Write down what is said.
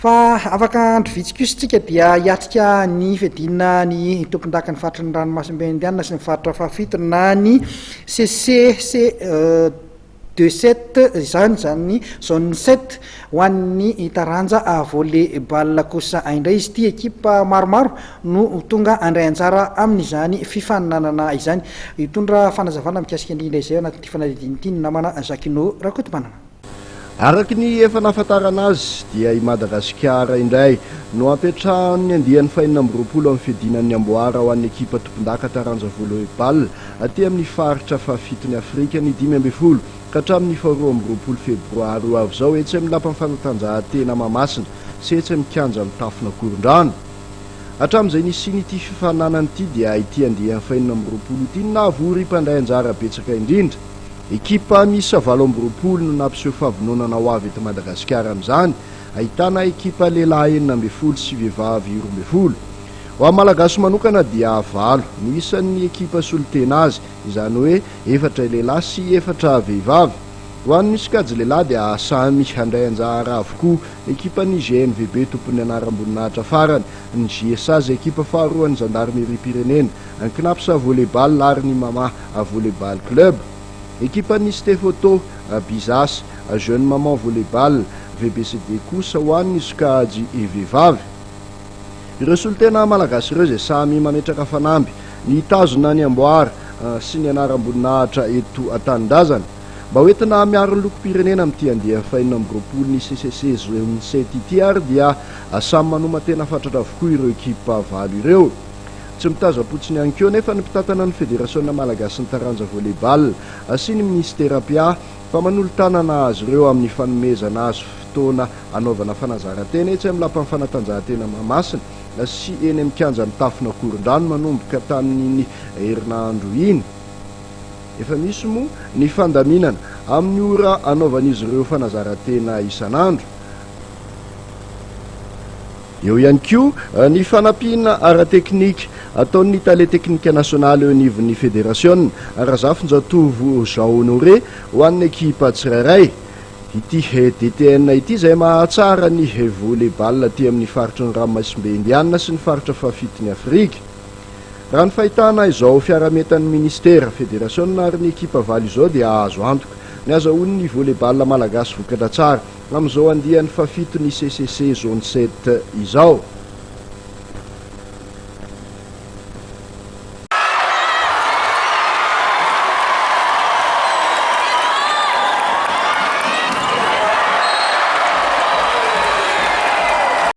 fa afaka andro vitsy kosytsika dia hiatrika ny fiadina ny tompon-daka ny faritra ny ranomasimbe indiana sy ny faritra fahafito na ny CCC 27 zany zone 7 ho an'ny taranja volley-ball kosa indray izy ty ekipa maromaro no tonga andray anjara amin'izany fifaninanana izany hitondra fanazavana mikasika indrindra izay anatin'ity fanadidiny namana Jacquino Rakotomanana. Araky ny efa nahafantarana azy dia i Madagasikara indray no ampetrahany andiany fahinina amby roapolo amin'ny fiadinan'ny amboara ho an'ny ekipa tompon-daka taranja volley-ball aty amin'ny faritra fahafitony Afrika ny 12 ka hatramin'ny 22 febroary ho avy zao etsy amin'ny lapan'ny fanatanjahantena Mahamasina sy etsy mikanja amin'ny tafona Korondrano. Hatramin'izay nisiny ity fifaninanana ity dia ity andiany fahinina amby roapolo ity nahavory mpandray anjara betsaka indrindra. Ekipa misy 7 no nampiseho fahavononana ho avy eto Madagasikara amin'izany, ahitana ekipa lehilahy 12 sy vehivavy 12. Ho amin'ny malagasy manokana dia 8 no isan'ny ekipa solitena azy, izany hoe 4 lehilahy sy 4 vehivavy. Ho an'ny sikajy lehilahy dia samy handray anjara avokoa ekipan'ny GNVB tompony anaram-boninahitra farany, ny GSA zay ekipa faharoa ny Gendarmerie Pirenena, ny Knapsa volley-ball ary ny Mama volley-ball club. Ekipan'ny Stefoto Bizas Jeune Maman volley-ball VBCD kosa ho an'ny sikajy vehivavy. Ireo solitena malagasy ireo zay samy mametraka fanamby ny tazona ny amboara sy ny anaram-boninahitra eto an-tanindrazana mba hoentina miaro ny loko-pirenena amin'ity andiany fahinina amby roapolo ny CCC zone 7 ity ary dia samy manoma tena fatratra avokoa ireo ekipa valo ireo. Tsy mitazo-potsiny ihany koa nefa ny mpitatana ny federasiona malagasy ny taranja volley-ball sy ny ministera-pia fa manolotanana azy ireo amin'ny fanomezana azy fotoana anaovana fanazarantena etsy amin'ny lapan'ny fanatanjahantena Mahamasina sy eny amikanja amin'ny tafona Korondrano manomboka tamin'ny herinandro iny. Efa misy moa ny fandaminana amin'ny ora anaovan'izy ireo fanazarantena isan'andro. Eo ihany koa ny fanampiana ara-teknika ataon'ny tale teknika nasionaly eo anivon'ny federasiona Razafinjatovo Jean Honoré ho an'ny ekipa tsirairay. Ity DTN ity izay mahatsara ny volley-ball aty amin'ny faritry ny ranomasimbe indiana sy ny faritra fahafitony Afrika. Raha ny fahitana izao fiarametan'ny ministera federasiona ary ny ekipa valo izao dia azo antoka ny azahoany ny volley-ball malagasy vokatra tsara amin'izao andiany fahafitony CCC zone 7 izao.